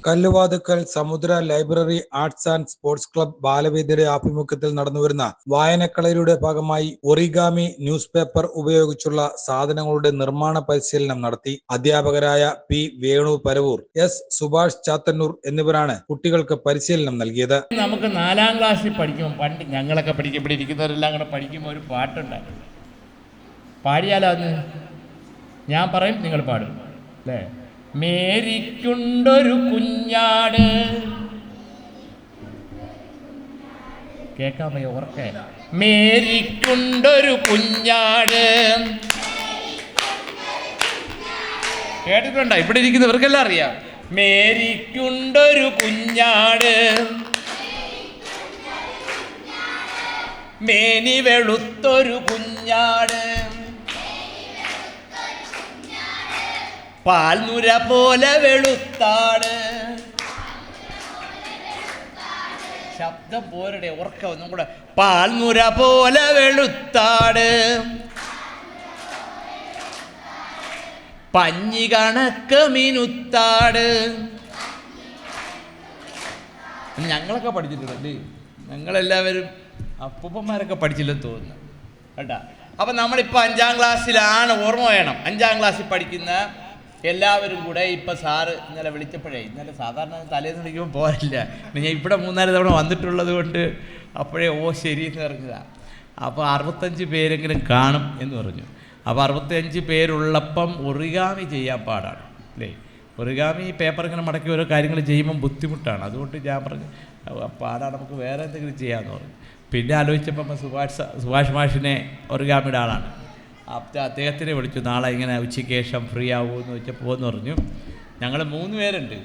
Kalluvathukkal Samudra library arts and sports club ബാലവേദിയുടെ ആഭിമുഖ്യത്തിൽ നടന്നുവരുന്ന വായനക്കളരിയുടെ ഭാഗമായി ഒറിഗാമി ന്യൂസ് പേപ്പർ ഉപയോഗിച്ചുള്ള സാധനങ്ങളുടെ നിർമ്മാണ പരിശീലനം നടത്തി. അധ്യാപകരായ പി വേണു പരവൂർ, എസ് സുഭാഷ് ചാത്തന്നൂർ എന്നിവരാണ് കുട്ടികൾക്ക് പരിശീലനം നൽകിയത്. നമുക്ക് 4ാം ക്ലാസ്സിൽ പഠിക്കുമ്പോൾ, പണ്ട് ഞങ്ങളൊക്കെ പഠിക്കുമ്പോൾ ഇരിക്കുന്നവരെല്ലാം കൂടെ പഠിക്കുമ്പോൾ ഒരു പാട്ടുണ്ടായിരുന്നു. പാടിയാലോ? അന്ന് ഞാൻ പറയും, നിങ്ങൾ പാടും അല്ലേ? മേരിക്കുണ്ടൊരു കുഞ്ഞാട്, കേൾക്കാൻ വയ്യ ഉറക്കെ. മേരിക്കുണ്ടൊരു കുഞ്ഞാട് കേട്ടിട്ടുണ്ടോ? ഇവിടെ ഇരിക്കുന്നവർക്കെല്ലാം അറിയാം. മേരിക്കുണ്ടൊരു കുഞ്ഞാട്, മേനി വെളുത്തൊരു കുഞ്ഞാട്, പാൽനുര പോലെ വെളുത്താട്. ശബ്ദം പോരുടെ ഉറക്ക ഒന്നും കൂടെ. പാൽനുര പോലെ വെളുത്താട്, പഞ്ഞി കണക്ക് മിനുത്താട്. ഞങ്ങളൊക്കെ പഠിച്ചിട്ടുണ്ടല്ലേ? ഞങ്ങളെല്ലാവരും അപ്പൂപ്പന്മാരൊക്കെ പഠിച്ചില്ലെന്ന് തോന്നുന്നു കേട്ടാ. അപ്പം നമ്മളിപ്പോൾ 5ാം ക്ലാസ്സിലാണ്. ഓർമ്മ വേണം, 5ാം ക്ലാസ്സിൽ പഠിക്കുന്ന എല്ലാവരും കൂടെ. ഇപ്പം സാറ് ഇന്നലെ വിളിച്ചപ്പോഴേ, ഇന്നലെ സാധാരണ തലേന്ന് വിളിക്കുമ്പോൾ പോരില്ല, ഞാൻ ഇവിടെ 3-4 തവണ വന്നിട്ടുള്ളത് കൊണ്ട് അപ്പോഴേ ശരി എന്ന് പറഞ്ഞതാണ്. അപ്പോൾ 65 പേരെങ്കിലും കാണും എന്ന് പറഞ്ഞു. അപ്പോൾ 65 പേരുള്ളപ്പം ഒറിഗാമി ചെയ്യാൻ പാടാണ് അല്ലേ? ഒറിഗാമി പേപ്പർ ഇങ്ങനെ മടക്കി ഓരോ കാര്യങ്ങൾ ചെയ്യുമ്പം ബുദ്ധിമുട്ടാണ്. അതുകൊണ്ട് ഞാൻ പറഞ്ഞു പാടാണ്, നമുക്ക് വേറെ എന്തെങ്കിലും ചെയ്യാമെന്ന് പറഞ്ഞു. പിന്നെ ആലോചിച്ചപ്പം സുഭാഷ് മാഷിനെ ഒറിഗാമിയുടെ ആളാണ്. അപ്പോൾ അദ്ദേഹത്തിനെ വിളിച്ചു, നാളെ ഇങ്ങനെ ഉച്ചയ്ക്ക് ശേഷം ഫ്രീ ആവുമെന്ന് വെച്ചപ്പോൾ എന്ന് പറഞ്ഞു. ഞങ്ങൾ 3 പേരുണ്ട്.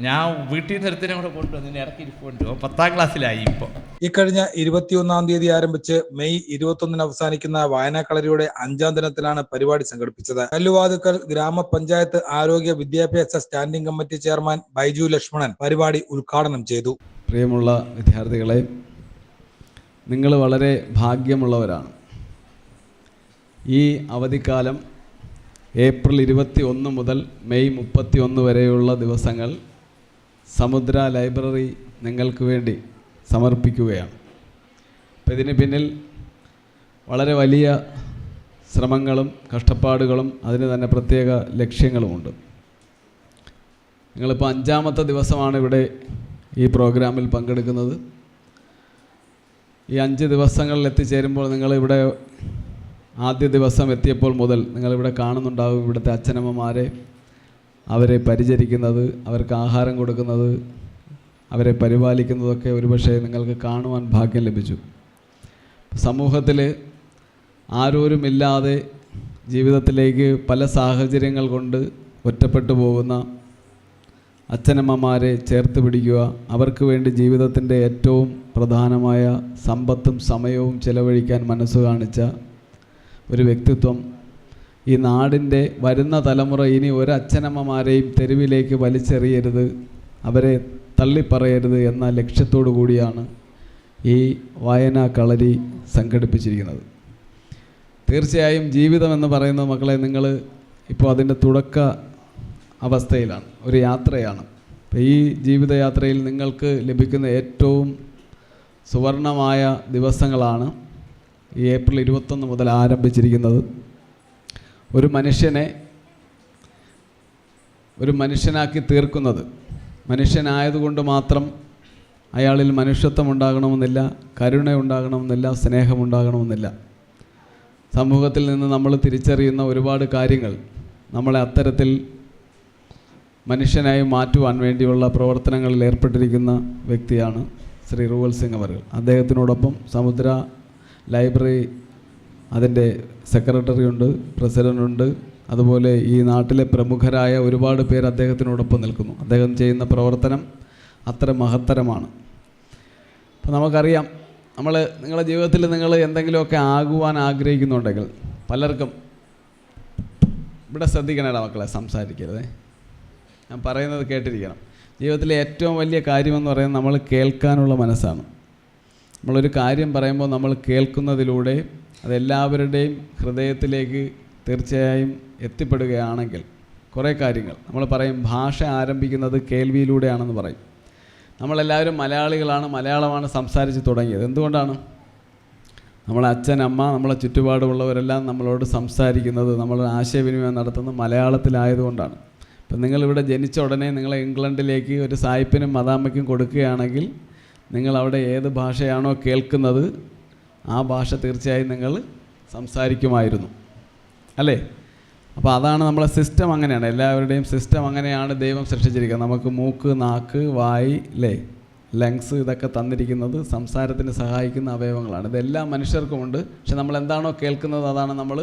ഞാൻ വീട്ടിൽ നിന്ന് ഒരുത്തിനെ കൂടെ കൊണ്ടുവന്ന് ഇറക്കിയിരിപ്പുണ്ട്. 10ാം ക്ലാസ്സിലായി ഇപ്പോൾ. ഇക്കഴിഞ്ഞ 21-ാം തീയതി ആരംഭിച്ച് മെയ് 21-ന് അവസാനിക്കുന്ന വായനാക്കളരിയുടെ 5ാം ദിനത്തിലാണ് പരിപാടി സംഘടിപ്പിച്ചത്. കല്ലുവാതുക്കൽ ഗ്രാമപഞ്ചായത്ത് ആരോഗ്യ വിദ്യാഭ്യാസ standing committee chairman Baiju Lakshmanan പരിപാടി ഉദ്ഘാടനം ചെയ്തു. പ്രിയമുള്ള വിദ്യാർത്ഥികളെ, നിങ്ങൾ വളരെ ഭാഗ്യമുള്ളവരാണ്. ഈ അവധിക്കാലം ഏപ്രിൽ 21 മുതൽ മെയ് 31 വരെയുള്ള ദിവസങ്ങൾ സമുദ്ര ലൈബ്രറി നിങ്ങൾക്ക് വേണ്ടി സമർപ്പിക്കുകയാണ്. അപ്പോൾ ഇതിന് പിന്നിൽ വളരെ വലിയ ശ്രമങ്ങളും കഷ്ടപ്പാടുകളും അതിന് തന്നെ പ്രത്യേക ലക്ഷ്യങ്ങളുമുണ്ട്. നിങ്ങളിപ്പോൾ 5ാമത്തെ ദിവസമാണ് ഇവിടെ ഈ പ്രോഗ്രാമിൽ പങ്കെടുക്കുന്നത്. ഈ 5 ദിവസങ്ങളിൽ എത്തിച്ചേരുമ്പോൾ നിങ്ങളിവിടെ ആദ്യ ദിവസം എത്തിയപ്പോൾ മുതൽ നിങ്ങളിവിടെ കാണുന്നുണ്ടാകും ഇവിടുത്തെ അച്ഛനമ്മമാരെ, അവരെ പരിചരിക്കുന്നത്, അവർക്ക് ആഹാരം കൊടുക്കുന്നത്, അവരെ പരിപാലിക്കുന്നതൊക്കെ ഒരുപക്ഷെ നിങ്ങൾക്ക് കാണുവാൻ ഭാഗ്യം ലഭിച്ചു. സമൂഹത്തിൽ ആരോരുമില്ലാതെ ജീവിതത്തിലേക്ക് പല സാഹചര്യങ്ങൾ കൊണ്ട് ഒറ്റപ്പെട്ടു പോകുന്ന അച്ഛനമ്മമാരെ ചേർത്ത് പിടിക്കുക, അവർക്ക് വേണ്ടി ജീവിതത്തിൻ്റെ ഏറ്റവും പ്രധാനമായ സമ്പത്തും സമയവും ചെലവഴിക്കാൻ മനസ്സ് കാണിച്ച ഒരു വ്യക്തിത്വം. ഈ നാടിൻ്റെ വരുന്ന തലമുറ ഇനി ഒരച്ഛനമ്മമാരെയും തെരുവിലേക്ക് വലിച്ചെറിയരുത്, അവരെ തള്ളിപ്പറയരുത് എന്ന ലക്ഷ്യത്തോടു കൂടിയാണ് ഈ വായനാ കളരി സംഘടിപ്പിച്ചിരിക്കുന്നത്. തീർച്ചയായും ജീവിതം എന്ന് പറയുന്ന മക്കളെ, നിങ്ങൾ ഇപ്പോൾ അതിൻ്റെ തുടക്ക അവസ്ഥയിലാണ്, ഒരു യാത്രയാണ്. അപ്പോൾ ഈ ജീവിതയാത്രയിൽ നിങ്ങൾക്ക് ലഭിക്കുന്ന ഏറ്റവും സുവർണമായ ദിവസങ്ങളാണ് ഈ ഏപ്രിൽ 21 മുതൽ ആരംഭിച്ചിരിക്കുന്നത്. ഒരു മനുഷ്യനെ ഒരു മനുഷ്യനാക്കി തീർക്കുന്നത്, മനുഷ്യനായതുകൊണ്ട് മാത്രം അയാളിൽ മനുഷ്യത്വം ഉണ്ടാകണമെന്നില്ല, കരുണ ഉണ്ടാകണമെന്നില്ല, സ്നേഹമുണ്ടാകണമെന്നില്ല. സമൂഹത്തിൽ നിന്ന് നമ്മൾ തിരിച്ചറിയുന്ന ഒരുപാട് കാര്യങ്ങൾ നമ്മളെ അത്തരത്തിൽ മനുഷ്യനായി മാറ്റുവാൻ വേണ്ടിയുള്ള പ്രവർത്തനങ്ങളിൽ ഏർപ്പെട്ടിരിക്കുന്ന വ്യക്തിയാണ് ശ്രീ റൂവൽ സിംഗ് അവർ. അദ്ദേഹത്തിനോടൊപ്പം സമുദ്ര ലൈബ്രറി അതിൻ്റെ സെക്രട്ടറി ഉണ്ട്, പ്രസിഡൻ്റുണ്ട്, അതുപോലെ ഈ നാട്ടിലെ പ്രമുഖരായ ഒരുപാട് പേർ അദ്ദേഹത്തിനോടൊപ്പം നിൽക്കുന്നു. അദ്ദേഹം ചെയ്യുന്ന പ്രവർത്തനം അത്ര മഹത്തരമാണ്. അപ്പോൾ നമുക്കറിയാം, നിങ്ങളുടെ ജീവിതത്തിൽ നിങ്ങൾ എന്തെങ്കിലുമൊക്കെ ആകുവാൻ ആഗ്രഹിക്കുന്നുണ്ടെങ്കിൽ പലർക്കും ഇവിടെ ശ്രദ്ധിക്കണേടാ മക്കളെ, സംസാരിക്കരുതേ, ഞാൻ പറയുന്നത് കേട്ടിരിക്കണം. ജീവിതത്തിലെ ഏറ്റവും വലിയ കാര്യമെന്ന് പറയുന്നത് നമ്മൾ കേൾക്കാനുള്ള മനസ്സാണ്. നമ്മളൊരു കാര്യം പറയുമ്പോൾ നമ്മൾ കേൾക്കുന്നതിലൂടെ അതെല്ലാവരുടെയും ഹൃദയത്തിലേക്ക് തീർച്ചയായും എത്തിപ്പെടുകയാണെങ്കിൽ കുറേ കാര്യങ്ങൾ. നമ്മൾ പറയും ഭാഷ ആരംഭിക്കുന്നത് കേൾവിയിലൂടെയാണെന്ന് പറയും. നമ്മളെല്ലാവരും മലയാളികളാണ്, മലയാളമാണ് സംസാരിച്ച് തുടങ്ങിയത്. എന്തുകൊണ്ടാണ്? നമ്മളെ അച്ഛൻ, അമ്മ, നമ്മളെ ചുറ്റുപാടുമുള്ളവരെല്ലാം നമ്മളോട് സംസാരിക്കുന്നത്, നമ്മൾ ആശയവിനിമയം നടത്തുന്നത് മലയാളത്തിലായതുകൊണ്ടാണ്. ഇപ്പം നിങ്ങളിവിടെ ജനിച്ച ഉടനെ നിങ്ങളെ ഇംഗ്ലണ്ടിലേക്ക് ഒരു സായിപ്പിനും മദാമ്മയ്ക്കും കൊടുക്കുകയാണെങ്കിൽ നിങ്ങളവിടെ ഏത് ഭാഷയാണോ കേൾക്കുന്നത് ആ ഭാഷ തീർച്ചയായും നിങ്ങൾ സംസാരിക്കുമായിരുന്നു, അല്ലേ? അപ്പോൾ അതാണ് നമ്മളെ സിസ്റ്റം. അങ്ങനെയാണ് എല്ലാവരുടെയും സിസ്റ്റം. അങ്ങനെയാണ് ദൈവം സൃഷ്ടിച്ചിരിക്കുന്നത്. നമുക്ക് മൂക്ക്, നാക്ക്, വായി, അല്ലേ, ലങ്സ് ഇതൊക്കെ തന്നിരിക്കുന്നത് സംസാരത്തിന് സഹായിക്കുന്ന അവയവങ്ങളാണ്. ഇതെല്ലാ മനുഷ്യർക്കുമുണ്ട്. പക്ഷെ നമ്മൾ എന്താണോ കേൾക്കുന്നത് അതാണ് നമ്മൾ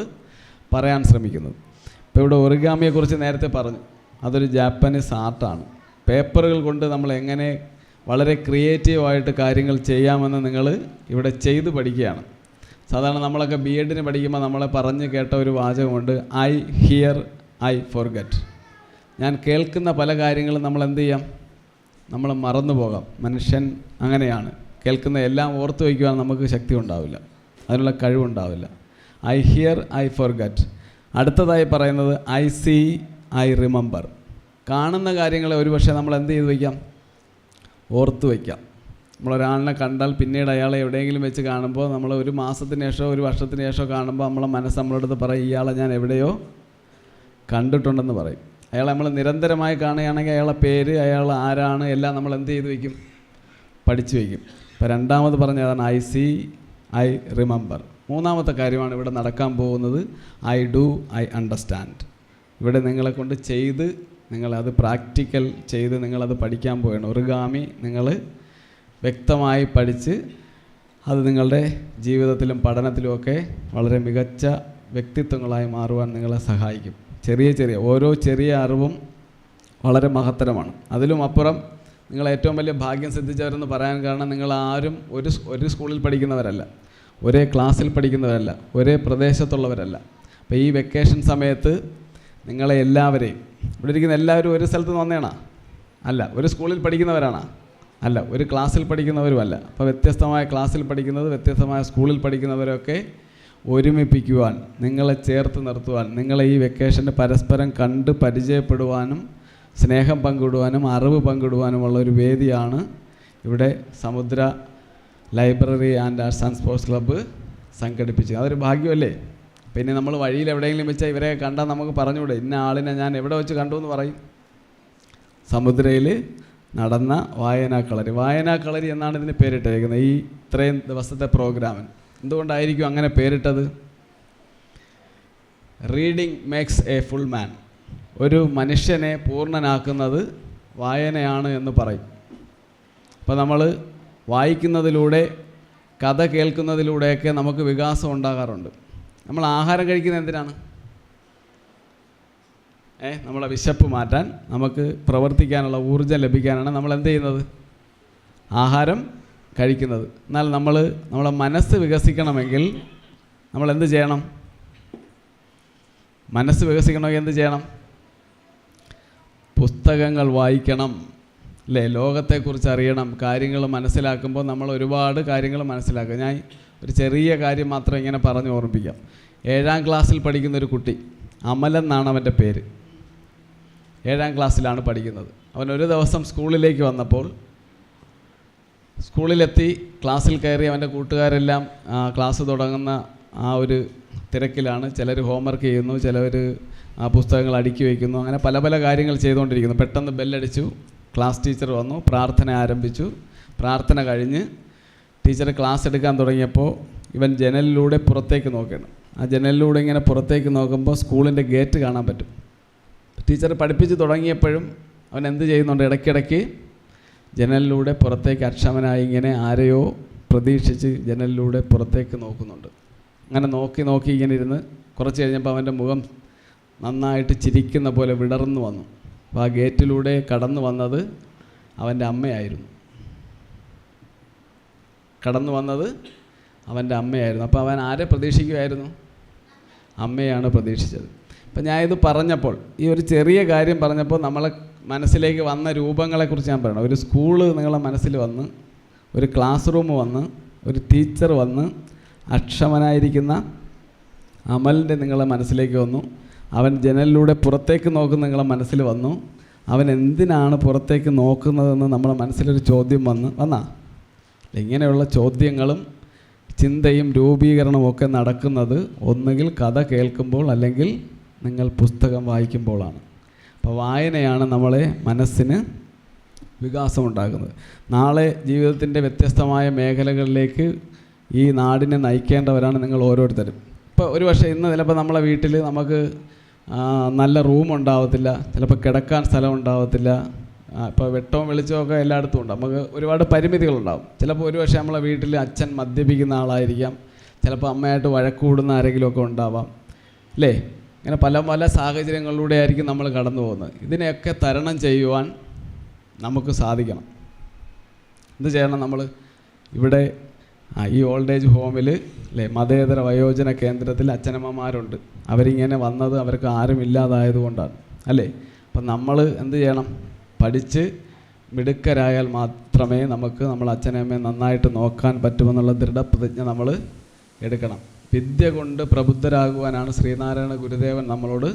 പറയാൻ ശ്രമിക്കുന്നത്. ഇപ്പോൾ ഇവിടെ ഒറിഗാമിയെക്കുറിച്ച് നേരത്തെ പറഞ്ഞു. അതൊരു ജാപ്പനീസ് ആർട്ടാണ്. പേപ്പറുകൾ കൊണ്ട് നമ്മൾ എങ്ങനെ വളരെ ക്രിയേറ്റീവായിട്ട് കാര്യങ്ങൾ ചെയ്യാമെന്ന് നിങ്ങൾ ഇവിടെ ചെയ്ത് പഠിക്കുകയാണ്. സാധാരണ നമ്മളൊക്കെ B.Ed പഠിക്കുമ്പോൾ നമ്മളെ പറഞ്ഞ് കേട്ട ഒരു വാചകമുണ്ട്, ഐ ഹിയർ ഐ ഫോർഗെറ്റ്. ഞാൻ കേൾക്കുന്ന പല കാര്യങ്ങളും നമ്മൾ എന്ത് ചെയ്യാം? നമ്മൾ മറന്നു പോകാം. മനുഷ്യൻ അങ്ങനെയാണ്. കേൾക്കുന്ന എല്ലാം ഓർത്ത് വയ്ക്കുവാൻ നമുക്ക് ശക്തി ഉണ്ടാവില്ല, അതിനുള്ള കഴിവുണ്ടാവില്ല. I hear I forget. അടുത്തതായി പറയുന്നത് ഐ സീ ഐ റിമെമ്പർ. കാണുന്ന കാര്യങ്ങളെ ഒരുപക്ഷെ നമ്മൾ എന്ത് ചെയ്ത് വയ്ക്കാം? ഓർത്ത് വയ്ക്കാം. നമ്മളൊരാളിനെ കണ്ടാൽ പിന്നീട് അയാളെ എവിടെയെങ്കിലും വെച്ച് കാണുമ്പോൾ നമ്മൾ ഒരു മാസത്തിന് ശേഷമോ ഒരു വർഷത്തിന് ശേഷമോ കാണുമ്പോൾ നമ്മളെ മനസ്സ് നമ്മളടുത്ത് പറയും, ഇയാളെ ഞാൻ എവിടെയോ കണ്ടിട്ടുണ്ടെന്ന് പറയും. അയാളെ നമ്മൾ നിരന്തരമായി കാണുകയാണെങ്കിൽ അയാളെ പേര്, അയാൾ ആരാണ്, എല്ലാം നമ്മൾ എന്ത് ചെയ്ത് വയ്ക്കും? പഠിച്ചു വയ്ക്കും. ഇപ്പോൾ രണ്ടാമത് പറഞ്ഞതാണ് ഐ സീ ഐ റിമെമ്പർ. മൂന്നാമത്തെ കാര്യമാണ് ഇവിടെ നടക്കാൻ പോകുന്നത്, ഐ ഡു ഐ അണ്ടർസ്റ്റാൻഡ്. ഇവിടെ നിങ്ങളെ കൊണ്ട് ചെയ്ത് നിങ്ങളത് പ്രാക്ടിക്കൽ ചെയ്ത് നിങ്ങളത് പഠിക്കാൻ പോവുകയാണ്. ഒറിഗാമി നിങ്ങൾ വ്യക്തമായി പഠിച്ച് അത് നിങ്ങളുടെ ജീവിതത്തിലും പഠനത്തിലുമൊക്കെ വളരെ മികച്ച വ്യക്തിത്വങ്ങളായി മാറുവാൻ നിങ്ങളെ സഹായിക്കും. ചെറിയ ഓരോ ചെറിയ അറിവും വളരെ മഹത്തരമാണ്. അതിലും അപ്പുറം നിങ്ങൾ ഏറ്റവും വലിയ ഭാഗ്യം സിദ്ധിച്ചവരെന്ന് പറയാൻ കാരണം നിങ്ങളാരും ഒരു സ്കൂളിൽ പഠിക്കുന്നവരല്ല, ഒരേ ക്ലാസ്സിൽ പഠിക്കുന്നവരല്ല, ഒരേ പ്രദേശത്തുള്ളവരല്ല. അപ്പോൾ ഈ വെക്കേഷൻ സമയത്ത് നിങ്ങളെ എല്ലാവരെയും, ഇവിടെ ഇരിക്കുന്ന എല്ലാവരും ഒരു സ്ഥലത്ത് നിന്ന് വന്നേണാ? അല്ല. ഒരു സ്കൂളിൽ പഠിക്കുന്നവരാണോ? അല്ല. ഒരു ക്ലാസ്സിൽ പഠിക്കുന്നവരുമല്ല. അപ്പോൾ വ്യത്യസ്തമായ ക്ലാസ്സിൽ പഠിക്കുന്നത്, വ്യത്യസ്തമായ സ്കൂളിൽ പഠിക്കുന്നവരൊക്കെ ഒരുമിപ്പിക്കുവാൻ, നിങ്ങളെ ചേർത്ത് നിർത്തുവാൻ, നിങ്ങളെ ഈ വെക്കേഷന് പരസ്പരം കണ്ട് പരിചയപ്പെടുവാനും സ്നേഹം പങ്കിടുവാനും അറിവ് പങ്കിടുവാനുമുള്ള ഒരു വേദിയാണ് ഇവിടെ സമുദ്ര library and arts and sports club സംഘടിപ്പിച്ചത്. അതൊരു ഭാഗ്യമല്ലേ? പിന്നെ നമ്മൾ വഴിയിൽ എവിടെയെങ്കിലും വെച്ചാൽ ഇവരെ കണ്ടാൽ നമുക്ക് പറഞ്ഞുകൂടെ, ഇന്ന ആളിനെ ഞാൻ എവിടെ വെച്ച് കണ്ടു എന്ന് പറയും? സമുദ്രയിൽ നടന്ന വായനാക്കളരി. വായനാക്കളരി എന്നാണ് ഇതിന് പേരിട്ടിരിക്കുന്നത് ഈ ഇത്രയും ദിവസത്തെ പ്രോഗ്രാമിന്. എന്തുകൊണ്ടായിരിക്കും അങ്ങനെ പേരിട്ടത്? റീഡിങ് മേക്സ് എ ഫുൾ മാൻ. ഒരു മനുഷ്യനെ പൂർണ്ണനാക്കുന്നത് വായനയാണ് എന്ന് പറയും. അപ്പോൾ നമ്മൾ വായിക്കുന്നതിലൂടെ, കഥ കേൾക്കുന്നതിലൂടെയൊക്കെ നമുക്ക് വികാസം ഉണ്ടാകാറുണ്ട്. നമ്മൾ ആഹാരം കഴിക്കുന്നത് എന്തിനാണ്? നമ്മളെ വിശപ്പ് മാറ്റാൻ, നമുക്ക് പ്രവർത്തിക്കാനുള്ള ഊർജ്ജം ലഭിക്കാനാണ് നമ്മൾ എന്ത് ചെയ്യുന്നത്? ആഹാരം കഴിക്കുന്നത്. എന്നാൽ നമ്മളെ മനസ്സ് വികസിക്കണമെങ്കിൽ നമ്മൾ എന്ത് ചെയ്യണം? മനസ്സ് വികസിക്കണമെങ്കിൽ എന്ത് ചെയ്യണം? പുസ്തകങ്ങൾ വായിക്കണം, അല്ലേ? ലോകത്തെക്കുറിച്ച് അറിയണം. കാര്യങ്ങൾ മനസ്സിലാക്കുമ്പോൾ നമ്മൾ ഒരുപാട് കാര്യങ്ങൾ മനസ്സിലാക്കുക. ഞാൻ ഒരു ചെറിയ കാര്യം മാത്രം ഇങ്ങനെ പറഞ്ഞ് ഓർമ്മിപ്പിക്കാം. 7ാം ക്ലാസ്സിൽ പഠിക്കുന്നൊരു കുട്ടി, അമലൻ എന്നാണ് അവൻ്റെ പേര്. 7ാം ക്ലാസ്സിലാണ് പഠിക്കുന്നത്. അവൻ ഒരു ദിവസം സ്കൂളിലേക്ക് വന്നപ്പോൾ, സ്കൂളിലെത്തി ക്ലാസ്സിൽ കയറി അവൻ്റെ കൂട്ടുകാരെല്ലാം ക്ലാസ് തുടങ്ങുന്ന ആ ഒരു തിരക്കിലാണ്. ചിലർ ഹോംവർക്ക് ചെയ്യുന്നു, ചിലർ പുസ്തകങ്ങൾ അടുക്കി വയ്ക്കുന്നു, അങ്ങനെ പല പല കാര്യങ്ങൾ ചെയ്തുകൊണ്ടിരിക്കുന്നു. പെട്ടെന്ന് ബെല്ലടിച്ചു. ക്ലാസ് ടീച്ചർ വന്നു, പ്രാർത്ഥന ആരംഭിച്ചു. പ്രാർത്ഥന കഴിഞ്ഞ് ടീച്ചർ ക്ലാസ് എടുക്കാൻ തുടങ്ങിയപ്പോൾ ഇവൻ ജനലിലൂടെ പുറത്തേക്ക് നോക്കണം. ആ ജനലിലൂടെ ഇങ്ങനെ പുറത്തേക്ക് നോക്കുമ്പോൾ സ്കൂളിൻ്റെ ഗേറ്റ് കാണാൻ പറ്റും. ടീച്ചർ പഠിപ്പിച്ച് തുടങ്ങിയപ്പോഴും അവൻ എന്ത് ചെയ്യുന്നുണ്ട്? ഇടയ്ക്കിടയ്ക്ക് ജനലിലൂടെ പുറത്തേക്ക് അക്ഷമനായി ഇങ്ങനെ ആരെയോ പ്രതീക്ഷിച്ച് ജനലിലൂടെ പുറത്തേക്ക് നോക്കുന്നുണ്ട്. അങ്ങനെ നോക്കി ഇങ്ങനെ ഇരുന്ന് കുറച്ച് കഴിഞ്ഞപ്പോൾ അവൻ്റെ മുഖം നന്നായിട്ട് ചിരിക്കുന്ന പോലെ വിടർന്നു വന്നു. അപ്പോൾ ആ ഗേറ്റിലൂടെ കടന്നു വന്നത് അവൻ്റെ അമ്മയായിരുന്നു. അപ്പോൾ അവൻ ആരെ പ്രതീക്ഷിക്കുമായിരുന്നു? അമ്മയാണ് പ്രതീക്ഷിച്ചത്. അപ്പം ഞാൻ ഇത് പറഞ്ഞപ്പോൾ, ഈ ഒരു ചെറിയ കാര്യം പറഞ്ഞപ്പോൾ നമ്മളെ മനസ്സിലേക്ക് വന്ന രൂപങ്ങളെക്കുറിച്ച് ഞാൻ പറയണം. ഒരു സ്കൂള് നിങ്ങളെ മനസ്സിൽ വന്ന്, ഒരു ക്ലാസ് റൂം വന്ന്, ഒരു ടീച്ചർ വന്ന്, അക്ഷമനായിരിക്കുന്ന അമലിൻ്റെ നിങ്ങളെ മനസ്സിലേക്ക് വന്നു. അവൻ ജനലിലൂടെ പുറത്തേക്ക് നോക്കുന്ന നിങ്ങളെ മനസ്സിൽ വന്നു. അവൻ എന്തിനാണ് പുറത്തേക്ക് നോക്കുന്നതെന്ന് നമ്മളെ മനസ്സിലൊരു ചോദ്യം വന്നാ. ഇങ്ങനെയുള്ള ചോദ്യങ്ങളും ചിന്തയും രൂപീകരണവും ഒക്കെ നടക്കുന്നത് ഒന്നുകിൽ കഥ കേൾക്കുമ്പോൾ അല്ലെങ്കിൽ നിങ്ങൾ പുസ്തകം വായിക്കുമ്പോഴാണ്. അപ്പോൾ വായനയാണ് നമ്മളെ മനസ്സിന് വികാസമുണ്ടാക്കുന്നത്. നാളെ ജീവിതത്തിൻ്റെ വ്യത്യസ്തമായ മേഖലകളിലേക്ക് ഈ നാടിനെ നയിക്കേണ്ടവരാണ് നിങ്ങൾ ഓരോരുത്തരും. ഇപ്പോൾ ഒരു പക്ഷേ ഇന്ന് ചിലപ്പോൾ നമ്മളെ വീട്ടിൽ നമുക്ക് നല്ല റൂം ഉണ്ടാവത്തില്ല, ചിലപ്പോൾ കിടക്കാൻ സ്ഥലം ഉണ്ടാവത്തില്ല. ഇപ്പോൾ വെട്ടവും വെളിച്ചമൊക്കെ എല്ലായിടത്തും ഉണ്ട്. നമുക്ക് ഒരുപാട് പരിമിതികളുണ്ടാവും. ചിലപ്പോൾ ഒരു പക്ഷേ നമ്മളെ വീട്ടിൽ അച്ഛൻ മദ്യപിക്കുന്ന ആളായിരിക്കാം, ചിലപ്പോൾ അമ്മയായിട്ട് വഴക്കൂടുന്ന ആരെങ്കിലുമൊക്കെ ഉണ്ടാവാം, അല്ലേ? ഇങ്ങനെ പല പല സാഹചര്യങ്ങളിലൂടെ ആയിരിക്കും നമ്മൾ കടന്നു പോകുന്നത്. ഇതിനെയൊക്കെ തരണം ചെയ്യുവാൻ നമുക്ക് സാധിക്കണം. എന്ത് ചെയ്യണം നമ്മൾ? ഇവിടെ ഈ ഓൾഡ് ഏജ് ഹോമിൽ, അല്ലേ, മതേതര വയോജന കേന്ദ്രത്തിൽ അച്ഛനമ്മമാരുണ്ട്. അവരിങ്ങനെ വന്നത് അവർക്ക് ആരും ഇല്ലാതായതുകൊണ്ടാണ്, അല്ലേ? അപ്പം നമ്മൾ എന്ത് ചെയ്യണം? പഠിച്ച് മിടുക്കരായാൽ മാത്രമേ നമുക്ക് നമ്മൾ അച്ഛനമ്മയെ നന്നായിട്ട് നോക്കാൻ പറ്റുമെന്നുള്ള ദൃഢപ്രതിജ്ഞ നമ്മൾ എടുക്കണം. വിദ്യ കൊണ്ട് പ്രബുദ്ധരാകുവാനാണ് ശ്രീനാരായണ ഗുരുദേവൻ നമ്മളോട്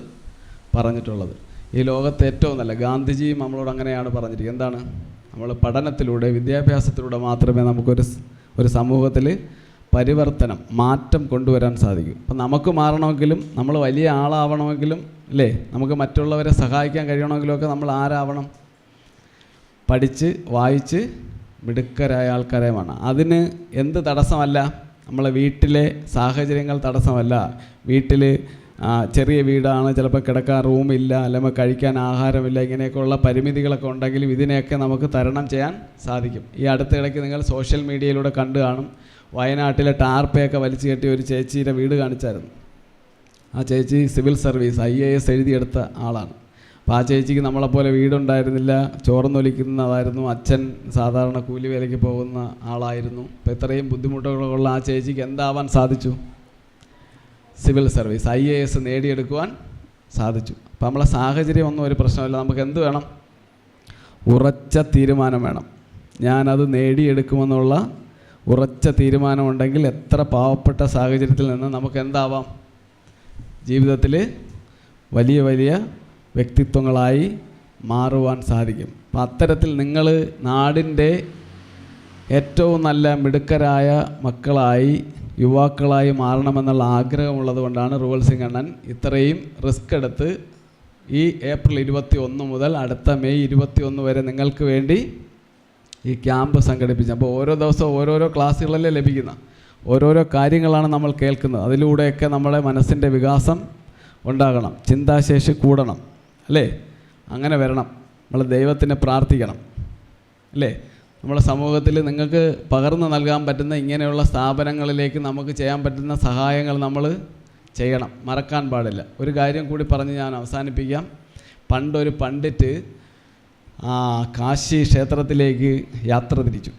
പറഞ്ഞിട്ടുള്ളത്. ഈ ലോകത്തെ ഏറ്റവും നല്ല ഗാന്ധിജിയും നമ്മളോട് അങ്ങനെയാണ് പറഞ്ഞിരിക്കുന്നത്. എന്താണ്? നമ്മൾ പഠനത്തിലൂടെ, വിദ്യാഭ്യാസത്തിലൂടെ മാത്രമേ നമുക്കൊരു സമൂഹത്തിൽ പരിവർത്തനം, മാറ്റം കൊണ്ടുവരാൻ സാധിക്കും. അപ്പം നമുക്ക് മാറണമെങ്കിലും, നമ്മൾ വലിയ ആളാവണമെങ്കിലും, അല്ലേ, നമുക്ക് മറ്റുള്ളവരെ സഹായിക്കാൻ കഴിയണമെങ്കിലുമൊക്കെ നമ്മൾ ആരാവണം? പഠിച്ച് വായിച്ച് മിടുക്കരായ ആൾക്കാരെ വേണം. അതിന് എന്ത് തടസ്സമല്ല? നമ്മളെ വീട്ടിലെ സാഹചര്യങ്ങൾ തടസ്സമല്ല. വീട്ടിൽ ചെറിയ വീടാണ്, ചിലപ്പോൾ കിടക്കാൻ റൂമില്ല, അല്ലെങ്കിൽ കഴിക്കാൻ ആഹാരമില്ല, ഇങ്ങനെയൊക്കെയുള്ള പരിമിതികളൊക്കെ ഉണ്ടെങ്കിലും ഇതിനെയൊക്കെ നമുക്ക് തരണം ചെയ്യാൻ സാധിക്കും. ഈ അടുത്തിടയ്ക്ക് നിങ്ങൾ സോഷ്യൽ മീഡിയയിലൂടെ കണ്ടു കാണും, വയനാട്ടിലെ ടാർപ്പയൊക്കെ വലിച്ചു കെട്ടിയ ഒരു ചേച്ചിയുടെ വീട് കാണിച്ചായിരുന്നു. ആ ചേച്ചി സിവിൽ സർവീസ് IAS എഴുതിയെടുത്ത ആളാണ്. അപ്പോൾ ആ ചേച്ചിക്ക് നമ്മളെപ്പോലെ വീടുണ്ടായിരുന്നില്ല, ചോർന്നൊലിക്കുന്നതായിരുന്നു, അച്ഛൻ സാധാരണ കൂലി വേലയ്ക്ക് പോകുന്ന ആളായിരുന്നു. അപ്പോൾ ഇത്രയും ബുദ്ധിമുട്ടുകളുള്ള ആ ചേച്ചിക്ക് എന്താവാൻ സാധിച്ചു? സിവിൽ സർവീസ് IAS നേടിയെടുക്കുവാൻ സാധിച്ചു. അപ്പോൾ നമ്മളെ സാഹചര്യം ഒന്നും ഒരു പ്രശ്നമില്ല. നമുക്ക് എന്ത് വേണം? ഉറച്ച തീരുമാനം വേണം. ഞാനത് നേടിയെടുക്കുമെന്നുള്ള ഉറച്ച തീരുമാനമുണ്ടെങ്കിൽ എത്ര പാവപ്പെട്ട സാഹചര്യത്തിൽ നിന്ന് നമുക്ക് എന്താവാം? ജീവിതത്തിൽ വലിയ വലിയ വ്യക്തിത്വങ്ങളായി മാറുവാൻ സാധിക്കും. അപ്പം അത്തരത്തിൽ നിങ്ങൾ നാടിൻ്റെ ഏറ്റവും നല്ല മിടുക്കരായ മക്കളായി, യുവാക്കളായി മാറണമെന്നുള്ള ആഗ്രഹമുള്ളത് കൊണ്ടാണ് റൂവൽ സിംഗ് അണ്ണൻ ഇത്രയും റിസ്ക് എടുത്ത് ഈ ഏപ്രിൽ 21 മുതൽ അടുത്ത മെയ് 21 വരെ നിങ്ങൾക്ക് വേണ്ടി ഈ ക്യാമ്പ് സംഘടിപ്പിച്ചത്. അപ്പോൾ ഓരോ ദിവസവും ഓരോരോ ക്ലാസ്സുകളല്ലേ ലഭിക്കുന്ന, ഓരോരോ കാര്യങ്ങളാണ് നമ്മൾ കേൾക്കുന്നത്. അതിലൂടെയൊക്കെ നമ്മുടെ മനസ്സിൻ്റെ വികാസം ഉണ്ടാകണം, ചിന്താശേഷി കൂടണം, അല്ലേ? അങ്ങനെ വരണം. നമ്മൾ ദൈവത്തിനെ പ്രാർത്ഥിക്കണം, അല്ലേ? നമ്മുടെ സമൂഹത്തിൽ നിങ്ങൾക്ക് പകർന്നു നൽകാൻ പറ്റുന്ന ഇങ്ങനെയുള്ള സ്ഥാപനങ്ങളിലേക്ക് നമുക്ക് ചെയ്യാൻ പറ്റുന്ന സഹായങ്ങൾ നമ്മൾ ചെയ്യണം, മറക്കാൻ പാടില്ല. ഒരു കാര്യം കൂടി പറഞ്ഞ് ഞാൻ അവസാനിപ്പിക്കാം. പണ്ടൊരു പണ്ഡിറ്റ് കാശി ക്ഷേത്രത്തിലേക്ക് യാത്ര തിരിച്ചു.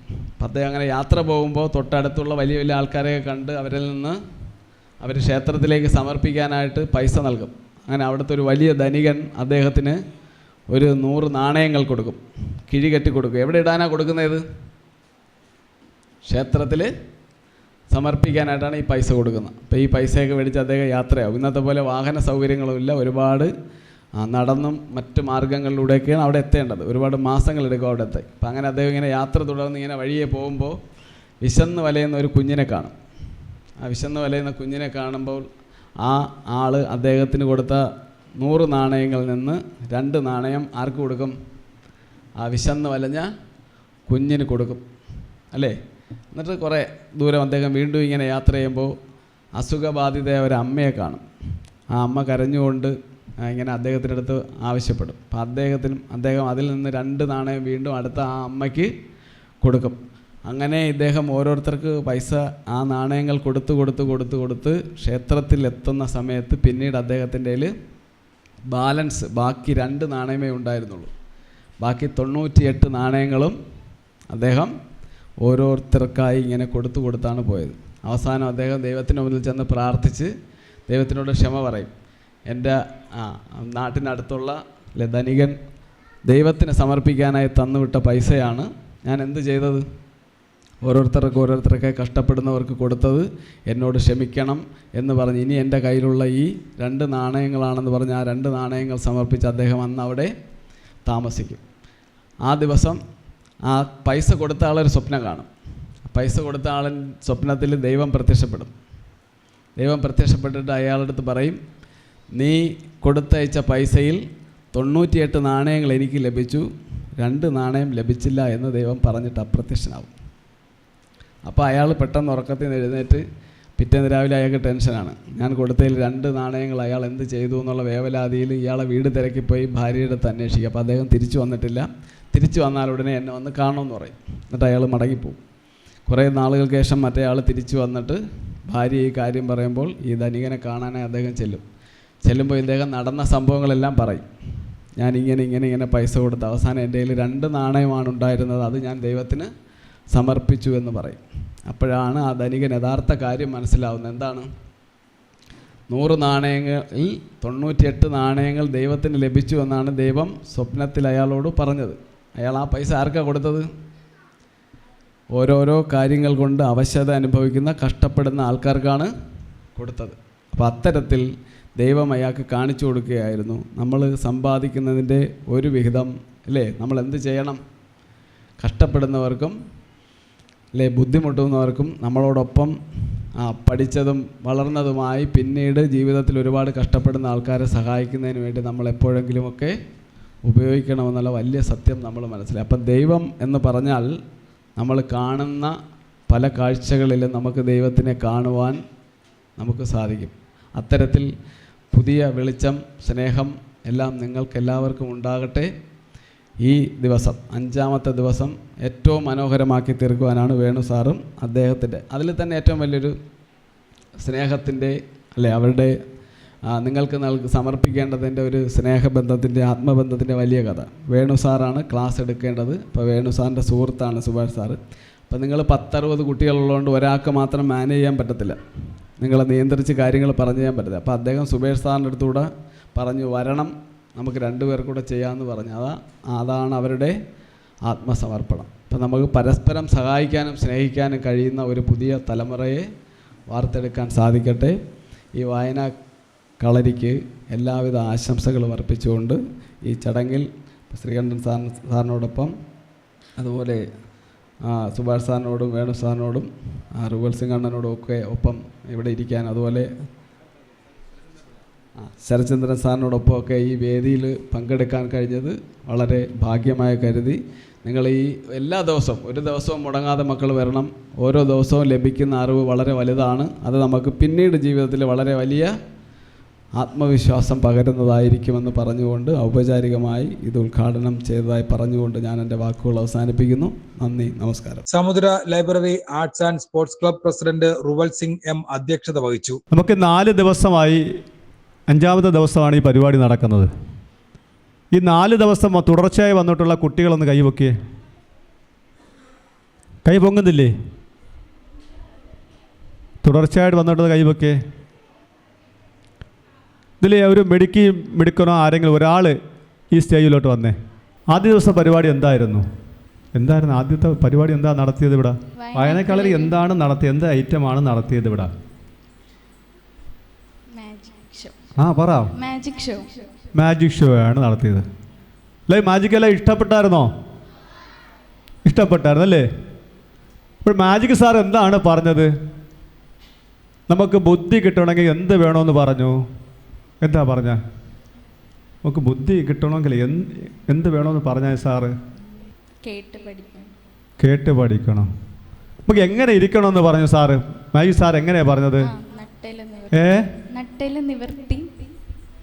അദ്ദേഹം അങ്ങനെ യാത്ര പോകുമ്പോൾ തൊട്ടടുത്തുള്ള വലിയ വലിയ ആൾക്കാരെയൊക്കെ കണ്ട് അവരിൽ നിന്ന് അവർ ക്ഷേത്രത്തിലേക്ക് സമർപ്പിക്കാനായിട്ട് പൈസ നൽകും. അങ്ങനെ അവിടുത്തെ ഒരു വലിയ ധനികൻ അദ്ദേഹത്തിന് ഒരു 100 നാണയങ്ങൾ കൊടുക്കും, കിഴി കെട്ടി കൊടുക്കും. എവിടെ ഇടാനാണ് കൊടുക്കുന്നത്? ക്ഷേത്രത്തിൽ സമർപ്പിക്കാനായിട്ടാണ് ഈ പൈസ കൊടുക്കുന്നത്. അപ്പോൾ ഈ പൈസയൊക്കെ മേടിച്ച് അദ്ദേഹം യാത്രയാവും. ഇന്നത്തെ പോലെ വാഹന സൗകര്യങ്ങളുമില്ല, ഒരുപാട് നടന്നും മറ്റ് മാർഗങ്ങളിലൂടെയൊക്കെയാണ് അവിടെ എത്തേണ്ടത്. ഒരുപാട് മാസങ്ങളെടുക്കും അവിടെ എത്താൻ. അപ്പം അങ്ങനെ അദ്ദേഹം ഇങ്ങനെ യാത്ര തുടർന്ന് ഇങ്ങനെ വഴിയെ പോകുമ്പോൾ വിശന്ന് വലയുന്ന ഒരു കുഞ്ഞിനെ കാണും. ആ വിശന്ന് വലയുന്ന കുഞ്ഞിനെ കാണുമ്പോൾ ആ ആൾ അദ്ദേഹത്തിന് കൊടുത്ത 100 നാണയങ്ങളിൽ നിന്ന് 2 നാണയം ആർക്ക് കൊടുക്കും? ആ വിശന്ന് വലഞ്ഞ കുഞ്ഞിന് കൊടുക്കും, അല്ലേ? എന്നിട്ട് കുറേ ദൂരം അദ്ദേഹം വീണ്ടും ഇങ്ങനെ യാത്ര ചെയ്യുമ്പോൾ അസുഖബാധിതയായ ഒരു അമ്മയെ കാണും. ആ അമ്മ കരഞ്ഞുകൊണ്ട് ഇങ്ങനെ അദ്ദേഹത്തിൻ്റെ അടുത്ത് ആവശ്യപ്പെടും. അപ്പോൾ അദ്ദേഹം അതിൽ നിന്ന് 2 നാണയം വീണ്ടും അടുത്ത ആ അമ്മയ്ക്ക് കൊടുക്കും. അങ്ങനെ ഇദ്ദേഹം ഓരോരുത്തർക്ക് പൈസ, ആ നാണയങ്ങൾ കൊടുത്ത് ക്ഷേത്രത്തിൽ എത്തുന്ന സമയത്ത് പിന്നീട് അദ്ദേഹത്തിൻ്റെ കയ്യിൽ ബാക്കി 2 നാണയമേ ഉണ്ടായിരുന്നുള്ളൂ. ബാക്കി 98 നാണയങ്ങളും അദ്ദേഹം ഓരോരുത്തർക്കായി ഇങ്ങനെ കൊടുത്താണ് പോയത്. അവസാനം അദ്ദേഹം ദൈവത്തിൻ്റെ മുന്നിൽ ചെന്ന് പ്രാർത്ഥിച്ച് ദൈവത്തിനോട് ക്ഷമ പറയും. എൻ്റെ നാട്ടിനടുത്തുള്ള ധനികൻ ദൈവത്തിന് സമർപ്പിക്കാനായി തന്നുവിട്ട പൈസയാണ് ഞാൻ എന്ത് ചെയ്തത്? ഓരോരുത്തർക്ക് കഷ്ടപ്പെടുന്നവർക്ക് കൊടുത്തത് എന്നോട് ക്ഷമിക്കണം എന്ന് പറഞ്ഞ് ഇനി എൻ്റെ കയ്യിലുള്ള ഈ 2 നാണയങ്ങളാണെന്ന് പറഞ്ഞ് ആ 2 നാണയങ്ങൾ സമർപ്പിച്ച് അദ്ദേഹം അന്ന് അവിടെ താമസിക്കും. ആ ദിവസം ആ പൈസ കൊടുത്ത ആളൊരു സ്വപ്നം കാണും. പൈസ കൊടുത്ത ആളൻ സ്വപ്നത്തിൽ ദൈവം പ്രത്യക്ഷപ്പെടും. ദൈവം പ്രത്യക്ഷപ്പെട്ടിട്ട് അയാളുടെ അടുത്ത് പറയും, നീ കൊടുത്തയച്ച പൈസയിൽ 98 നാണയങ്ങൾ എനിക്ക് ലഭിച്ചു, 2 നാണയം ലഭിച്ചില്ല എന്ന് ദൈവം പറഞ്ഞിട്ട് അപ്രത്യക്ഷനാവും. അപ്പോൾ അയാൾ പെട്ടെന്ന് ഉറക്കത്തിൽ നിന്ന് എഴുന്നേറ്റ് പിറ്റേന്ന് രാവിലെ അയാൾക്ക് ടെൻഷനാണ്. ഞാൻ കൊടുത്തതിൽ 2 നാണയങ്ങൾ അയാൾ എന്ത് ചെയ്തു എന്നുള്ള വേവലാതിയിൽ ഇയാളെ വീട് തിരക്കിപ്പോയി ഭാര്യയുടെ അടുത്ത് അന്വേഷിക്കുക. അപ്പോൾ അദ്ദേഹം തിരിച്ചു വന്നിട്ടില്ല. തിരിച്ചു വന്നാൽ ഉടനെ എന്നെ വന്ന് കാണുമെന്ന് പറയും. എന്നിട്ട് അയാൾ മടങ്ങിപ്പോവും. കുറേ നാളുകൾക്ക് ശേഷം മറ്റേ ആൾ തിരിച്ചു വന്നിട്ട് ഭാര്യ ഈ കാര്യം പറയുമ്പോൾ ഈ ധനികനെ കാണാനായി അദ്ദേഹം ചെല്ലുമ്പോൾ ഇദ്ദേഹം നടന്ന സംഭവങ്ങളെല്ലാം പറയും. ഞാൻ ഇങ്ങനെ പൈസ കൊടുത്ത് അവസാനം എൻ്റെ കയ്യിൽ 2 നാണയമാണ് ഉണ്ടായിരുന്നത്, അത് ഞാൻ ദൈവത്തിന് സമർപ്പിച്ചു എന്ന് പറയും. അപ്പോഴാണ് ആ ധനികൻ യഥാർത്ഥ കാര്യം മനസ്സിലാവുന്നത്. എന്താണ്? 100 നാണയങ്ങളിൽ 98 നാണയങ്ങൾ ദൈവത്തിന് ലഭിച്ചു എന്നാണ് ദൈവം സ്വപ്നത്തിൽ അയാളോട് പറഞ്ഞത്. അയാൾ ആ പൈസ ആർക്കാണ് കൊടുത്തത്? ഓരോരോ കാര്യങ്ങൾ കൊണ്ട് അവശത അനുഭവിക്കുന്ന കഷ്ടപ്പെടുന്ന ആൾക്കാർക്കാണ് കൊടുത്തത്. അപ്പോൾ അത്തരത്തിൽ ദൈവം അയാൾക്ക് കാണിച്ചു കൊടുക്കുകയായിരുന്നു, നമ്മൾ സമ്പാദിക്കുന്നതിൻ്റെ ഒരു വിഹിതം അല്ലേ നമ്മൾ എന്ത് ചെയ്യണം? കഷ്ടപ്പെടുന്നവർക്കും അല്ലേ ബുദ്ധിമുട്ടുന്നവർക്കും നമ്മളോടൊപ്പം പഠിച്ചതും വളർന്നതുമായി പിന്നീട് ജീവിതത്തിൽ ഒരുപാട് കഷ്ടപ്പെടുന്ന ആൾക്കാരെ സഹായിക്കുന്നതിന് വേണ്ടി നമ്മൾ എപ്പോഴെങ്കിലുമൊക്കെ ഉപയോഗിക്കണമെന്നുള്ള വലിയ സത്യം നമ്മൾ മനസ്സിലായി. അപ്പം ദൈവം എന്ന് പറഞ്ഞാൽ നമ്മൾ കാണുന്ന പല കാഴ്ചകളിലും നമുക്ക് ദൈവത്തിനെ കാണുവാൻ നമുക്ക് സാധിക്കും. അത്തരത്തിൽ പുതിയ വെളിച്ചം, സ്നേഹം എല്ലാം നിങ്ങൾക്കെല്ലാവർക്കും ഉണ്ടാകട്ടെ. ഈ ദിവസം 5-ാമത്തെ ദിവസം ഏറ്റവും മനോഹരമാക്കി തീർക്കുവാനാണ് വേണു സാറും അദ്ദേഹത്തിൻ്റെ അതിൽ തന്നെ ഏറ്റവും വലിയൊരു സ്നേഹത്തിൻ്റെ അല്ലേ അവരുടെ നിങ്ങൾക്ക് സമർപ്പിക്കേണ്ടതിൻ്റെ ഒരു സ്നേഹബന്ധത്തിൻ്റെ ആത്മബന്ധത്തിൻ്റെ വലിയ കഥ. വേണു സാറാണ് ക്ലാസ് എടുക്കേണ്ടത്. അപ്പോൾ വേണു സാറിൻ്റെ സുഹൃത്താണ് സുഭാഷ് സാറ്. അപ്പോൾ നിങ്ങൾ 10-60 കുട്ടികളുള്ളതുകൊണ്ട് ഒരാൾക്ക് മാത്രം മാനേജ് ചെയ്യാൻ പറ്റത്തില്ല, നിങ്ങളെ നിയന്ത്രിച്ച് കാര്യങ്ങൾ പറഞ്ഞു ചെയ്യാൻ പറ്റില്ല. അപ്പോൾ അദ്ദേഹം സുബേഷ് സാറിൻ്റെ അടുത്തുകൂടെ പറഞ്ഞു, വരണം നമുക്ക് 2 പേർക്കൂടെ ചെയ്യാമെന്ന് പറഞ്ഞു. അതാണ് അവരുടെ ആത്മസമർപ്പണം. അപ്പം നമുക്ക് പരസ്പരം സഹായിക്കാനും സ്നേഹിക്കാനും കഴിയുന്ന ഒരു പുതിയ തലമുറയെ വാർത്തെടുക്കാൻ സാധിക്കട്ടെ. ഈ വായനാ കളരിക്ക് എല്ലാവിധ ആശംസകളും അർപ്പിച്ചുകൊണ്ട് ഈ ചടങ്ങിൽ ശ്രീകണ്ഠൻ സാറിനോടൊപ്പം അതുപോലെ സുഭാഷ് സാറിനോടും വേണു സാറിനോടും റുവൽ സിംഗ് അണ്ണനോടും ഒക്കെ ഒപ്പം ഇവിടെ ഇരിക്കാൻ, അതുപോലെ ശരചന്ദ്രൻ സാറിനോടൊപ്പം ഒക്കെ ഈ വേദിയിൽ പങ്കെടുക്കാൻ കഴിഞ്ഞത് വളരെ ഭാഗ്യമായി കരുതി. നിങ്ങൾ ഈ എല്ലാ ദിവസവും ഒരു ദിവസവും മുടങ്ങാതെ മക്കൾ വരണം. ഓരോ ദിവസവും ലഭിക്കുന്ന അറിവ് വളരെ വലുതാണ്. അത് നമുക്ക് പിന്നീട് ജീവിതത്തിൽ വളരെ വലിയ ആത്മവിശ്വാസം പകരുന്നതായിരിക്കുമെന്ന് പറഞ്ഞുകൊണ്ട് ഔപചാരികമായി ഇത് ഉദ്ഘാടനം ചെയ്തതായി പറഞ്ഞുകൊണ്ട് ഞാൻ എൻ്റെ വാക്കുകൾ അവസാനിപ്പിക്കുന്നു. നന്ദി, നമസ്കാരം. സമുദ്ര library arts and sports club president Ruval Singh M അധ്യക്ഷത വഹിച്ചു. നമുക്ക് 4 ദിവസമായി 5-ാമത്തെ ദിവസമാണ് ഈ പരിപാടി നടക്കുന്നത്. ഈ 4 ദിവസം തുടർച്ചയായി വന്നിട്ടുള്ള കുട്ടികളൊന്ന് കൈപൊക്കിയേ. കൈ പൊങ്ങുന്നില്ലേ? തുടർച്ചയായിട്ട് വന്നിട്ടുള്ളത് കൈപൊക്കിയേ. ഇതിൽ ഒരു മിടുക്കനോ ആരെങ്കിലും ഒരാൾ ഈ സ്റ്റേജിലോട്ട് വന്നേ. ആദ്യ ദിവസം പരിപാടി എന്തായിരുന്നു? ആദ്യത്തെ പരിപാടി എന്താ നടത്തിയത് ഇവിടെ? വായനക്കളരി എന്താണ് നടത്തിയത്? എന്ത് ഐറ്റമാണ് നടത്തിയത് ഇവിടെ? പറ. മാജിക് ഷോ ആണ് നടത്തിയത് അല്ലേ? മാജിക് എല്ലാം ഇഷ്ടപ്പെട്ടായിരുന്നോ? ഇഷ്ടപ്പെട്ടായിരുന്നല്ലേ? ഇപ്പോൾ മാജിക് സാർ എന്താണ് പറഞ്ഞത്? നമുക്ക് ബുദ്ധി കിട്ടണമെങ്കിൽ എന്ത് വേണമെന്ന് പറഞ്ഞു? എന്താ പറഞ്ഞ? നമുക്ക് ബുദ്ധി കിട്ടണമെങ്കിൽ എന്ത് വേണമെന്ന് പറഞ്ഞ സാറ്? കേട്ട് പഠിക്കണം. നമുക്ക് എങ്ങനെ ഇരിക്കണമെന്ന് പറഞ്ഞു സാറ്? മാജിക് സാർ എങ്ങനെയാ പറഞ്ഞത്?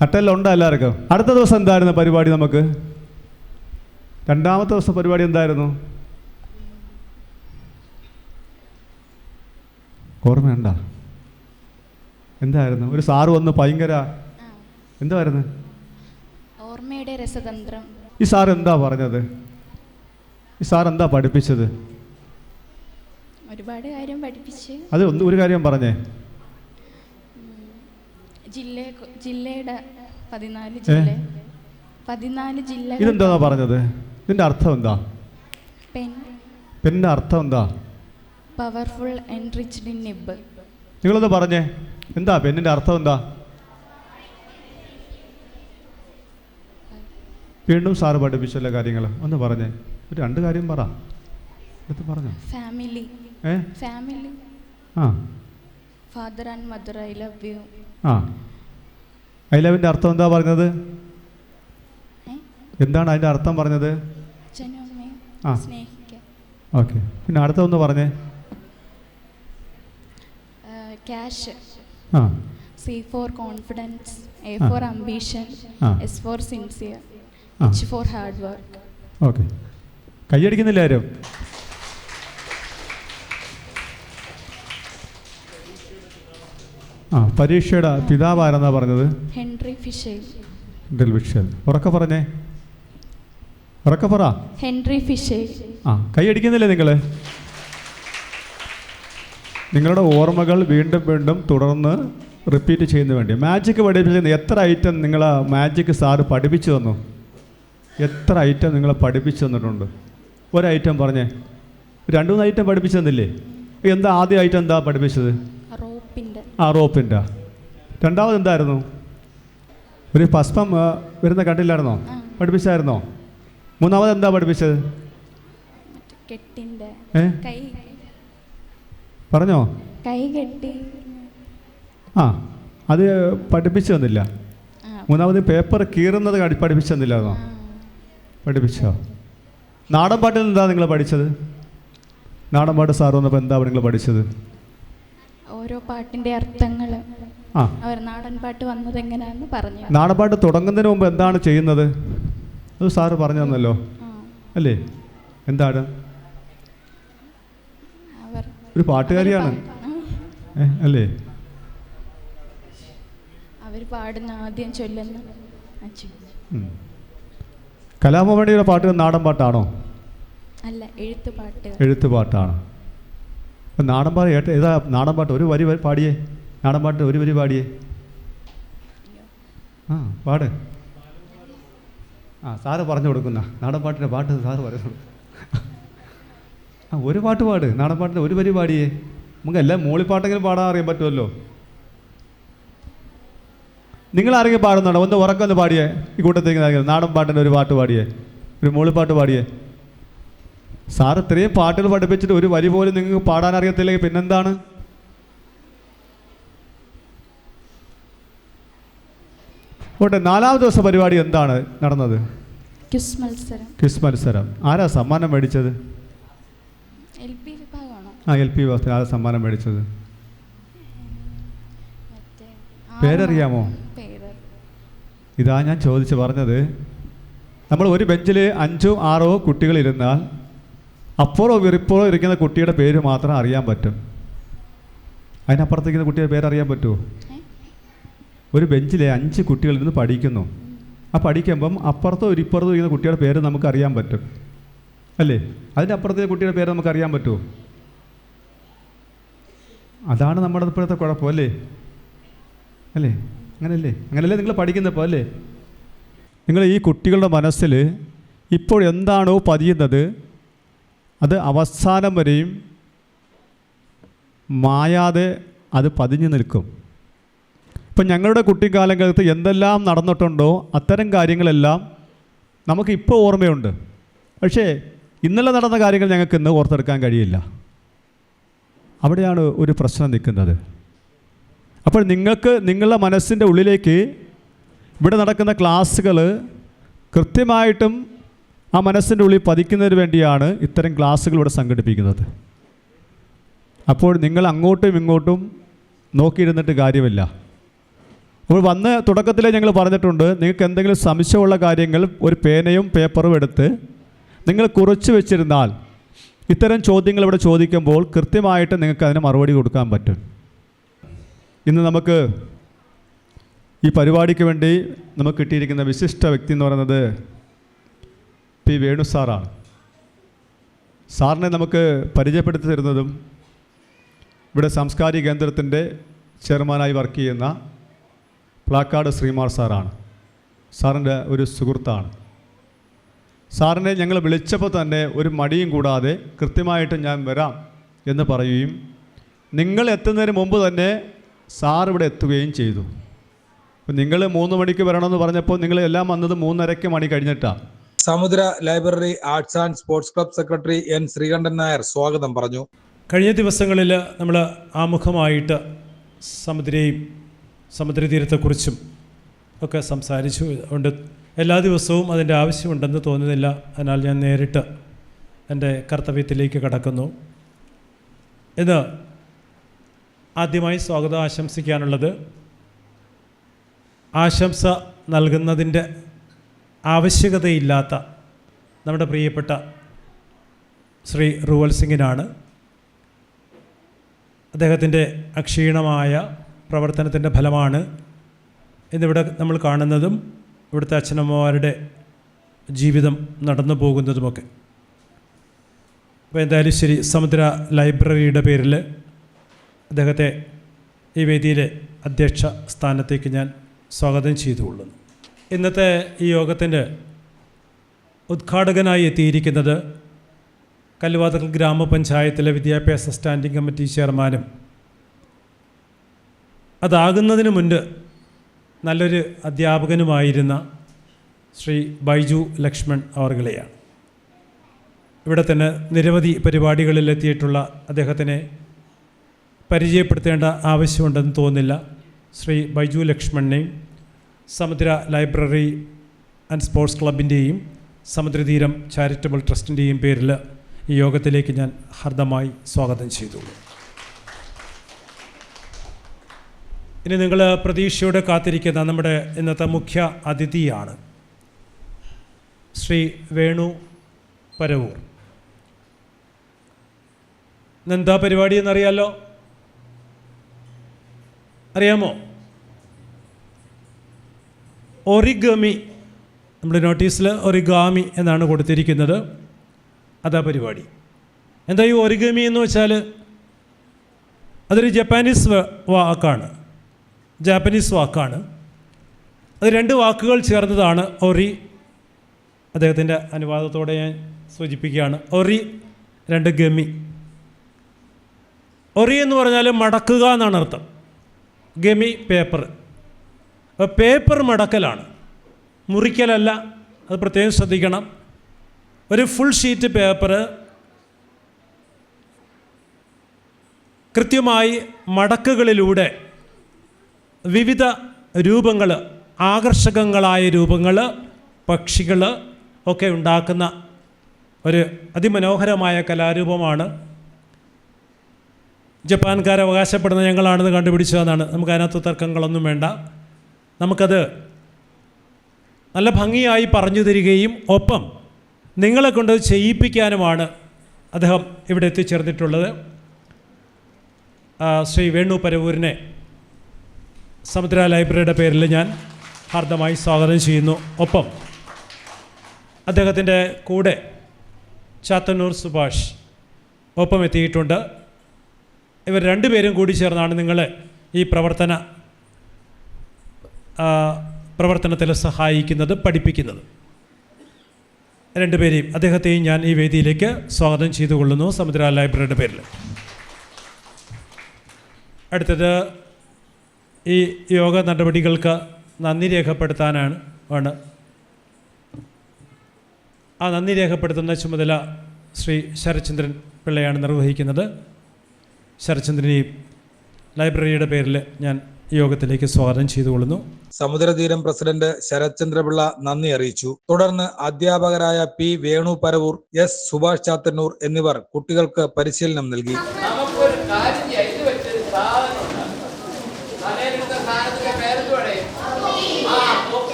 നട്ടെല്ലുണ്ടോ എല്ലാവർക്കും? അടുത്ത ദിവസം എന്തായിരുന്നു പരിപാടി? നമുക്ക് 2-ാമത്തെ ദിവസം പരിപാടി എന്തായിരുന്നു? ഓർമ്മയുണ്ടോ? എന്തായിരുന്നു? ഒരു സാറ് വന്ന് ഭയങ്കര എന്തായിരുന്നു? ഓർമ്മയുടെ രസതന്ത്രം. ഈ സാർ എന്താ പറഞ്ഞത്? ഈ സാർ എന്താ പഠിപ്പിച്ചത്? ഒരുപാട് കാര്യം പഠിപ്പിച്ച്. അത് ഒരു കാര്യം പറഞ്ഞേ. ജില്ലയുടെ 14 ജില്ല. ഇതെന്താ പറഞ്ഞത്? ഇതിന്റെ അർത്ഥം എന്താ? പെണ്ണിന്റെ അർത്ഥം എന്താ? Powerful enriched in nib. നിങ്ങളൊന്ന് പറഞ്ഞേ, എന്താ പെന്നിൻ്റെ അർത്ഥം എന്താ? വീണ്ടും സാറ് പഠിപ്പിച്ചല്ല കാര്യങ്ങൾ ഒന്ന് പറഞ്ഞേ, ഒരു 2 കാര്യം പറ, എടുത്ത് പറഞ്ഞോ. ഫാമിലി. ഫാമിലി. ആ, father and mother, I love you. ആ, ഐ ലവിൻ്റെ അർത്ഥം എന്താ പറഞ്ഞത്? എന്താണ് അതിൻ്റെ അർത്ഥം പറഞ്ഞത്? അച്ഛനും അമ്മയും ആ, സ്നേഹിക്കുക. ഓക്കെ. പിന്നെ അടുത്തൊന്ന് പറഞ്ഞേ. ക്യാഷ്. ആ, സി ഫോർ കോൺഫിഡൻസ്, എ ആ. ഫോർ അംബിഷൻ, ആ. എസ് ഫോർ സിൻസിയർ, ആ. H for hard work. Okay. കൈയടിക്കുന്നില്ല ആരും? ആ, പരീക്ഷയുടെ പിതാവ് ആരെന്നാ പറഞ്ഞത്? Henry Fischel. ഡെൽവിഷ്യൽ. ഉറക്കെ പറഞ്ഞേ, ഉറക്കെ പറ. Henry Fischel. ആ, കൈയടിക്കുന്നില്ലേ നിങ്ങൾ? നിങ്ങളുടെ ഓർമ്മകൾ വീണ്ടും വീണ്ടും തുടർന്ന് റിപ്പീറ്റ് ചെയ്യുന്നതിന് വേണ്ടി. മാജിക് പഠിപ്പിച്ചിരുന്ന എത്ര ഐറ്റം നിങ്ങൾ മാജിക് സാറ് പഠിപ്പിച്ചു തന്നു? എത്ര ഐറ്റം നിങ്ങളെ പഠിപ്പിച്ചു തന്നിട്ടുണ്ട്? ഒരു ഐറ്റം പറഞ്ഞേ. 2-3 ഐറ്റം പഠിപ്പിച്ചു തന്നില്ലേ? എന്താ ആദ്യ ഐറ്റം എന്താ പഠിപ്പിച്ചത്? റോപ്പിൻ്റെ. ആ, റോപ്പിൻ്റെ. രണ്ടാമത് എന്തായിരുന്നു? ഒരു പുഷ്പം വരുന്ന കണ്ടില്ലായിരുന്നോ? പഠിപ്പിച്ചായിരുന്നോ? മൂന്നാമത് എന്താ പഠിപ്പിച്ചത്? കെട്ടിൻ്റെ. കൈ പറഞ്ഞോ? കൈ കെട്ടി. ആ, അത് പഠിപ്പിച്ചു തന്നില്ല. മൂന്നാമത് പേപ്പർ കീറുന്നത് പഠിപ്പിച്ചു തന്നില്ലായിരുന്നോ? പഠിപ്പിച്ചോ? നാടൻ പാട്ടിൽ എന്താ നിങ്ങൾ പഠിച്ചത്? നാടൻ പാട്ട് സാറ് വന്നപ്പോൾ എന്താ നിങ്ങൾ പഠിച്ചത്? ഓരോ പാട്ടിൻ്റെ അർത്ഥങ്ങൾ. ആ, അവർ നാടൻ പാട്ട് വന്നത് എങ്ങനെയാണെന്ന് പറഞ്ഞു. നാടൻ പാട്ട് തുടങ്ങുന്നതിന് മുമ്പ് എന്താണ് ചെയ്യുന്നത്? അത് സാറ് പറഞ്ഞു തന്നല്ലോ അല്ലേ? എന്താണ്? അവർ ഒരു പാട്ടുകാരിയാണ് അല്ലേ? അവർ പാടുന്ന ആദ്യം ചൊല്ലുന്ന കലാഭവനിയുടെ പാട്ട് നാടൻ പാട്ടാണോ? അല്ല, എഴുത്തുപാട്ട്. എഴുത്തുപാട്ടാണ്. അപ്പം നാടൻ പാട്ട് ഏതാ നാടൻ പാട്ട്? ഒരു വരി പാടിയേ. നാടൻ പാട്ട് ഒരു വരി പാടിയേ. ആ, പാട്. ആ, സാറ് പറഞ്ഞു കൊടുക്കുന്ന നാടൻ പാട്ടിൻ്റെ പാട്ട് സാറ് പറഞ്ഞു കൊടുക്കും. ആ, ഒരു പാട്ട് പാട്. നാടൻ പാട്ടിൻ്റെ ഒരു വരി പാടിയേ. നമുക്ക് എല്ലാം മൂളിപ്പാട്ടെങ്കിലും പാടാൻ അറിയാൻ പറ്റുമല്ലോ. നിങ്ങൾ ആരെങ്കിലും പാടുന്നുണ്ടോ? ഒന്ന് ഉറക്കൊന്ന് പാടിയേ. ഈ കൂട്ടത്തേക്ക് നാടൻ പാട്ടിൻ്റെ ഒരു പാട്ട് പാടിയേ, ഒരു മൂളിപ്പാട്ട് പാടിയേ. സാർ ഇത്രയും പാട്ടുകൾ പഠിപ്പിച്ചിട്ട് ഒരു വരി പോലും നിങ്ങൾക്ക് പാടാൻ അറിയത്തില്ലെങ്കിൽ പിന്നെന്താണ്? ഓട്ടെ, 4ാം ദിവസം പരിപാടി എന്താണ് നടന്നത്? ക്വിസ് മത്സരം. ക്വിസ് മത്സരം. ആരാ സമ്മാനം മേടിച്ചത്? LP വിഭാഗമാണോ? ആ, LP വിഭാഗത്തിൽ ആരാ സമ്മാനം മേടിച്ചത്? പേരറിയാമോ? ഇതാ ഞാൻ ചോദിച്ച് പറഞ്ഞത്. നമ്മൾ ഒരു ബെഞ്ചിൽ 5-6 കുട്ടികളിരുന്നാൽ അപ്പുറോ വിറിപ്പുറോ ഇരിക്കുന്ന കുട്ടിയുടെ പേര് മാത്രം അറിയാൻ പറ്റും. അതിനപ്പുറത്തേക്കുന്ന കുട്ടിയുടെ പേരറിയാൻ പറ്റുമോ? ഒരു ബെഞ്ചിലെ 5 കുട്ടികളിരുന്ന് പഠിക്കുന്നു. ആ പഠിക്കുമ്പം അപ്പുറത്തോ ഇപ്പുറത്തോ ഇരിക്കുന്ന കുട്ടിയുടെ പേര് നമുക്ക് അറിയാൻ പറ്റും അല്ലേ? അതിൻ്റെ അപ്പുറത്തെ കുട്ടിയുടെ പേര് നമുക്ക് അറിയാൻ പറ്റുമോ? അതാണ് നമ്മുടെ ഇപ്പോഴത്തെ കുഴപ്പം അല്ലേ? അല്ലേ? അങ്ങനെയല്ലേ നിങ്ങൾ പഠിക്കുന്നപ്പോൾ അല്ലേ? നിങ്ങൾ ഈ കുട്ടികളുടെ മനസ്സിൽ ഇപ്പോൾ എന്താണോ പതിയുന്നത് അത് അവസാനം വരെയും മായാതെ അത് പതിഞ്ഞു നിൽക്കും. ഇപ്പം ഞങ്ങളുടെ കുട്ടിക്കാലത്ത് എന്തെല്ലാം നടന്നിട്ടുണ്ടോ അത്തരം കാര്യങ്ങളെല്ലാം നമുക്കിപ്പോൾ ഓർമ്മയുണ്ട്. പക്ഷേ ഇന്നലെ നടന്ന കാര്യങ്ങൾ ഞങ്ങൾക്ക് ഇന്ന് ഓർത്തെടുക്കാൻ കഴിയില്ല. അവിടെയാണ് ഒരു പ്രശ്നം നിൽക്കുന്നത്. അപ്പോൾ നിങ്ങൾക്ക് നിങ്ങളുടെ മനസ്സിൻ്റെ ഉള്ളിലേക്ക് ഇവിടെ നടക്കുന്ന ക്ലാസ്സുകൾ കൃത്യമായിട്ടും ആ മനസ്സിൻ്റെ ഉള്ളിൽ പതിക്കുന്നതിന് വേണ്ടിയാണ് ഇത്തരം ക്ലാസ്സുകൾ ഇവിടെ സംഘടിപ്പിക്കുന്നത്. അപ്പോൾ നിങ്ങൾ അങ്ങോട്ടും ഇങ്ങോട്ടും നോക്കിയിരുന്നിട്ട് കാര്യമില്ല. അപ്പോൾ വന്ന് തുടക്കത്തിലേ ഞങ്ങൾ പറഞ്ഞിട്ടുണ്ട്, നിങ്ങൾക്ക് എന്തെങ്കിലും സംശയമുള്ള കാര്യങ്ങൾ ഒരു പേനയും പേപ്പറും എടുത്ത് നിങ്ങൾ കുറിച്ച് വെച്ചിരുന്നാൽ ഇത്തരം ചോദ്യങ്ങൾ ഇവിടെ ചോദിക്കുമ്പോൾ കൃത്യമായിട്ട് നിങ്ങൾക്ക് അതിന് മറുപടി കൊടുക്കാൻ പറ്റും. ഇന്ന് നമുക്ക് ഈ പരിപാടിക്ക് വേണ്ടി നമുക്ക് കിട്ടിയിരിക്കുന്ന വിശിഷ്ട വ്യക്തി എന്ന് പറയുന്നത് പി വേണു സാറാണ്. സാറിനെ നമുക്ക് പരിചയപ്പെടുത്തി തരുന്നതും ഇവിടെ സാംസ്കാരിക കേന്ദ്രത്തിൻ്റെ ചെയർമാനായി വർക്ക് ചെയ്യുന്ന പ്ലാക്കാട് ശ്രീമാർ സാറാണ്. സാറിൻ്റെ ഒരു സുഹൃത്താണ്. സാറിനെ ഞങ്ങൾ വിളിച്ചപ്പോൾ തന്നെ ഒരു മടിയും കൂടാതെ കൃത്യമായിട്ട് ഞാൻ വരാം എന്ന് പറയുകയും നിങ്ങൾ എത്തുന്നതിന് മുമ്പ് തന്നെ സാർ ഇവിടെ എത്തുകയും ചെയ്തു. അപ്പോൾ നിങ്ങൾ 3 മണിക്ക് വരണമെന്ന് പറഞ്ഞപ്പോൾ നിങ്ങൾ എല്ലാം വന്നത് 3:30 മണി കഴിഞ്ഞിട്ടാണ്. Samudra library arts and sports club secretary N Sreekantan Nair സ്വാഗതം പറഞ്ഞു. കഴിഞ്ഞ ദിവസങ്ങളിൽ നമ്മൾ ആമുഖമായിട്ട് സമുദ്രയും സമുദ്രതീരത്തെക്കുറിച്ചും ഒക്കെ സംസാരിച്ചു. അതുകൊണ്ട് എല്ലാ ദിവസവും അതിൻ്റെ ആവശ്യമുണ്ടെന്ന് തോന്നുന്നില്ല. അതിനാൽ ഞാൻ നേരിട്ട് എൻ്റെ കർത്തവ്യത്തിലേക്ക് കടക്കുന്നു. ഇന്ന് ആദ്യമായി സ്വാഗതം ആശംസിക്കാനുള്ളത് ആശംസ നൽകുന്നതിൻ്റെ ആവശ്യകതയില്ലാത്ത നമ്മുടെ പ്രിയപ്പെട്ട ശ്രീ റൂവൽ സിംഗിനാണ്. അദ്ദേഹത്തിൻ്റെ അക്ഷീണമായ പ്രവർത്തനത്തിൻ്റെ ഫലമാണ് ഇന്നിവിടെ നമ്മൾ കാണുന്നതും ഇവിടുത്തെ അച്ഛനമ്മമാരുടെ ജീവിതം നടന്നു പോകുന്നതുമൊക്കെ. അപ്പോൾ എന്തായാലും ശരി, സമുദ്ര ലൈബ്രറിയുടെ പേരിൽ അദ്ദേഹത്തെ ഈ വേദിയിലെ അധ്യക്ഷ സ്ഥാനത്തേക്ക് ഞാൻ സ്വാഗതം ചെയ്തുകൊള്ളുന്നു. ഇന്നത്തെ ഈ യോഗത്തിൻ്റെ ഉദ്ഘാടകനായി എത്തിയിരിക്കുന്നത് കല്ലുവാതുക്കൽ ഗ്രാമപഞ്ചായത്തിലെ വിദ്യാഭ്യാസ സ്റ്റാൻഡിംഗ് കമ്മിറ്റി ചെയർമാനും അതാകുന്നതിന് മുൻപ് നല്ലൊരു അധ്യാപകനുമായിരുന്ന ശ്രീ ബൈജു ലക്ഷ്മൺ അവർകളെയാണ്. ഇവിടെ തന്നെ നിരവധി പരിപാടികളിലെത്തിയിട്ടുള്ള അദ്ദേഹത്തിനെ പരിചയപ്പെടുത്തേണ്ട ആവശ്യമുണ്ടെന്ന് തോന്നുന്നില്ല. ശ്രീ ബൈജു ലക്ഷ്മണിനെയും സമുദ്ര ലൈബ്രറി ആൻഡ് സ്പോർട്സ് ക്ലബിൻ്റെയും സമുദ്രതീരം ചാരിറ്റബിൾ ട്രസ്റ്റിൻ്റെയും പേരിൽ ഈ യോഗത്തിലേക്ക് ഞാൻ ഹാർദമായി സ്വാഗതം ചെയ്തു. ഇനി നിങ്ങൾ പ്രതീക്ഷയോടെ കാത്തിരിക്കുന്ന നമ്മുടെ ഇന്നത്തെ മുഖ്യ അതിഥിയാണ് ശ്രീ വേണു പരവൂർ. ഇന്നെന്താ പരിപാടി എന്നറിയാലോ? അറിയാമോ? ഒറിഗമി. നമ്മുടെ നോട്ടീസിൽ ഒറിഗാമി എന്നാണ് കൊടുത്തിരിക്കുന്നത്. അതാ പരിപാടി. എന്താ ഈ ഒറിഗമി എന്ന് വെച്ചാൽ? അതൊരു ജാപ്പനീസ് വാക്കാണ്. അത് 2 വാക്കുകൾ ചേർന്നതാണ് ഒറി. അദ്ദേഹത്തിൻ്റെ അനുവാദത്തോടെ ഞാൻ സൂചിപ്പിക്കുകയാണ്. ഒറി 2 ഗമി. ഒറി എന്ന് പറഞ്ഞാൽ മടക്കുക എന്നാണ് അർത്ഥം. Gummy paper. അപ്പോൾ പേപ്പർ മടക്കലാണ്, മുറിക്കലല്ല. അത് പ്രത്യേകം ശ്രദ്ധിക്കണം. ഒരു ഫുൾ ഷീറ്റ് പേപ്പർ കൃത്യമായി മടക്കുകളിലൂടെ വിവിധ രൂപങ്ങൾ, ആകർഷകങ്ങളായ രൂപങ്ങൾ, പക്ഷികൾ ഒക്കെ ഉണ്ടാക്കുന്ന ഒരു അതിമനോഹരമായ കലാരൂപമാണ്. ജപ്പാൻകാർ അവകാശപ്പെടുന്ന ഞങ്ങളാണെന്ന് കണ്ടുപിടിച്ചതെന്നാണ്. നമുക്കതിനകത്ത് തർക്കങ്ങളൊന്നും വേണ്ട. നമുക്കത് നല്ല ഭംഗിയായി പറഞ്ഞു തരികയും ഒപ്പം നിങ്ങളെ കൊണ്ട് ചെയ്യിപ്പിക്കാനുമാണ് അദ്ദേഹം ഇവിടെ എത്തിച്ചേർന്നിട്ടുള്ളത്. ശ്രീ വേണു പരവൂരിനെ സമുദ്ര ലൈബ്രറിയുടെ പേരിൽ ഞാൻ ഹാർദമായി സ്വാഗതം ചെയ്യുന്നു. ഒപ്പം അദ്ദേഹത്തിൻ്റെ കൂടെ ചാത്തന്നൂർ സുഭാഷ് ഒപ്പം എത്തിയിട്ടുണ്ട്. ഇവർ 2 പേരും കൂടി ചേർന്നാണ് നിങ്ങളെ ഈ പ്രവർത്തനത്തിൽ സഹായിക്കുന്നത്, പഠിപ്പിക്കുന്നത്. 2 പേരെയും അദ്ദേഹത്തെയും ഞാൻ ഈ വേദിയിലേക്ക് സ്വാഗതം ചെയ്തുകൊള്ളുന്നു സമുദ്ര ലൈബ്രറിയുടെ പേരിൽ. അടുത്തത് ഈ യോഗ നടപടികൾക്ക് നന്ദി രേഖപ്പെടുത്താനാണ്. ആ നന്ദി രേഖപ്പെടുത്തുന്ന ചുമതല ശ്രീ ശരത്ചന്ദ്രൻ പിള്ളയാണ് നിർവഹിക്കുന്നത്. ശരത്ചന്ദ്രനെയും ലൈബ്രറിയുടെ പേരിൽ ഞാൻ യോഗത്തിലേക്ക് സ്വാഗതം ചെയ്തുകൊള്ളുന്നു. സമുദ്രതീരം പ്രസിഡന്റ് ശരത്ചന്ദ്രപിള്ള നന്ദി അറിയിച്ചു. തുടർന്ന് അധ്യാപകരായ പി വേണു പരവൂർ, എസ് സുഭാഷ് ചാത്തന്നൂർ എന്നിവർ കുട്ടികൾക്ക് പരിശീലനം നൽകി.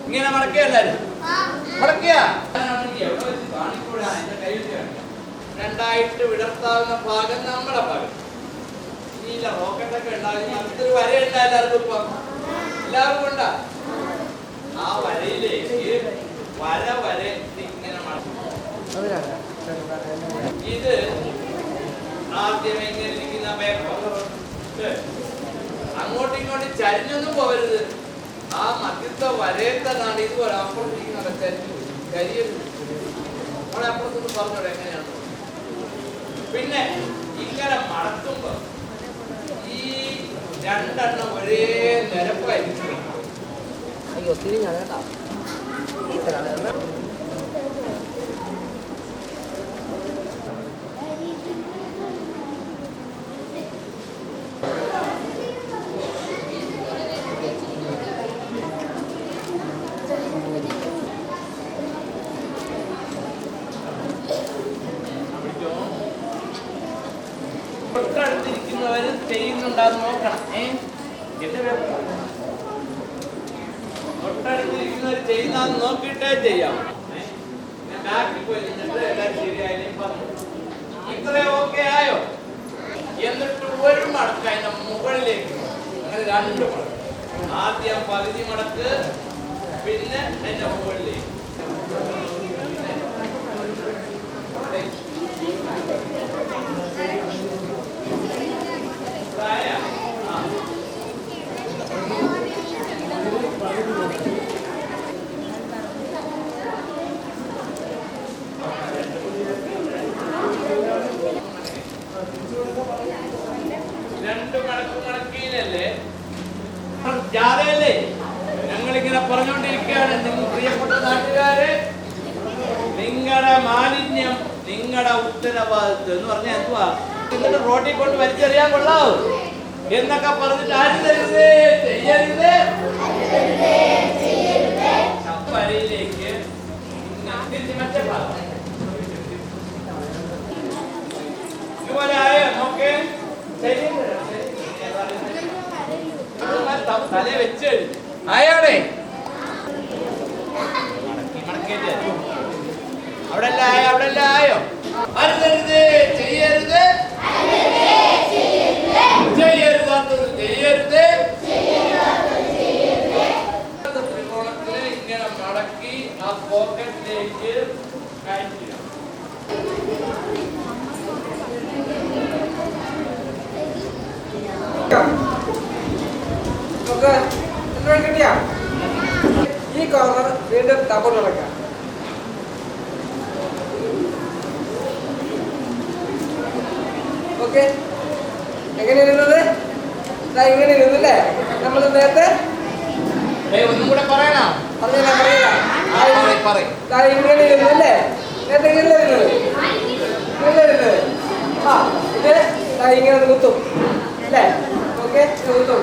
ഇങ്ങനെ മടക്കുക, എല്ലാരും മടക്കുക. 2 വിടർത്താവുന്ന ഭാഗം നമ്മുടെ ഭാഗം. ഇല്ല, റോക്കറ്റൊക്കെ ഉണ്ടാകുന്ന അടുത്തൊരു വരയുണ്ട എല്ലാവർക്കും. ഇപ്പം എല്ലാവർക്കും ഉണ്ടാ. ആ വരയിലേക്ക് വര ഇങ്ങനെ മടക്കുക. ഇത് ആദ്യം എങ്ങനെ ഇരിക്കുന്ന പേപ്പർ അങ്ങോട്ടും ഇങ്ങോട്ടും ചരിഞ്ഞൊന്നും പോകരുത്. ആ മധ്യത്തെ വരയത്തനാണ് ഇതുപോലെ അപ്പുറത്തിരിക്കുന്ന ചരിഞ്ഞു കരിയരുത്. അവിടെ അപ്പുറത്തൊന്ന് പറഞ്ഞോടെ എങ്ങനെയാണ്. പിന്നെ ഇങ്ങനെ മടക്കുമ്പോ ഈ രണ്ടെണ്ണം ഒരേ നിരപ്പായിരിക്കും. തൊട്ടടുത്തിരിക്കുന്നവര് ചെയ്യുന്നുണ്ടാന്ന് നോക്കണം. തൊട്ടടുത്തിരിക്കുന്നവർ ചെയ്യുന്നതെന്ന് നോക്കിയിട്ടേ ചെയ്യാം. ബാക്കിൽ പോയി നിന്നിട്ട് എല്ലാം ശരിയായാലും പറഞ്ഞു ഇത്രേ ഓക്കെ ആയോ. എന്നിട്ട് ഒരു മടക്ക് അതിന്റെ മുകളിലേക്ക് അങ്ങനെ രണ്ട് മടക്ക്. ആദ്യം പകുതി മടക്ക്, പിന്നെ അതിന്റെ മുകളിലേക്ക്. രണ്ട് മടക്ക് മടക്കിയിലല്ലേ ജാഥയല്ലേ ഞങ്ങളിങ്ങനെ പറഞ്ഞുകൊണ്ടിരിക്കുകയാണ്. നിങ്ങൾ പ്രിയപ്പെട്ട നാട്ടുകാരെ, നിങ്ങളുടെ മാലിന്യം നിങ്ങളുടെ ഉത്തരവാദിത്വം എന്ന് പറഞ്ഞാൽ എന്തുവാ? എന്നിട്ട് റോട്ടിൽ കൊണ്ട് വലിച്ചെറിയാൻ കൊള്ളാവൂ എന്നൊക്കെ പറഞ്ഞിട്ട് ആരും തരുത് ചെയ്യരുത്. വരയിലേക്ക് മറ്റേ ഭാഗം ഇതുപോലെ ആയോ നോക്കേ. തല വെച്ച് ആയോടെ അവിടെ എല്ലാം ആയോ? അവിടെ എല്ലാം ആയോ? അരുതരുത് ചെയ്യരുത്, ചെയ്യരുതാത്തത് ചെയ്യരുത്. ത്രികോണത്തില് ഇങ്ങനെ മടക്കി ആ പോക്കറ്റിലേക്ക് കയറ്റുക. കിട്ടിയ ഈ കോർണർ വീണ്ടും തപ്പു നടക്കാം. ഓക്കെ, എങ്ങനെ ഇരുന്നത്? ഇങ്ങനെ ഇരുന്നല്ലേ നമ്മൾ നേരത്തെ. ഒന്നും കൂടെ പറയണോ? ഇങ്ങനെ ഇരുന്നല്ലേ നേരത്തെ? ഇങ്ങനെ ഇരുന്നത് ആ ഇത് ഇങ്ങനെ കുത്തും അല്ലേ? ഓക്കെ, കുത്തും.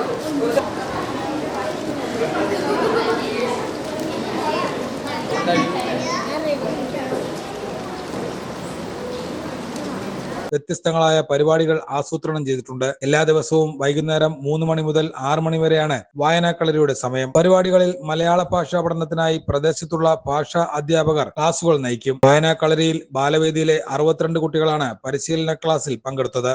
വ്യത്യസ്തങ്ങളായ പരിപാടികൾ ആസൂത്രണം ചെയ്തിട്ടുണ്ട്. എല്ലാ ദിവസവും വൈകുന്നേരം 3 മണി മുതൽ 6 മണി വരെയാണ് വായനാക്കളരിയുടെ സമയം. പരിപാടികളിൽ മലയാള ഭാഷാ പഠനത്തിനായി പ്രദേശത്തുള്ള ഭാഷാ അധ്യാപകർ ക്ലാസുകൾ നയിക്കും. വായനാക്കളരിയിൽ ബാലവേദിയിലെ 62 കുട്ടികളാണ് പരിശീലന ക്ലാസ്സിൽ പങ്കെടുത്തത്.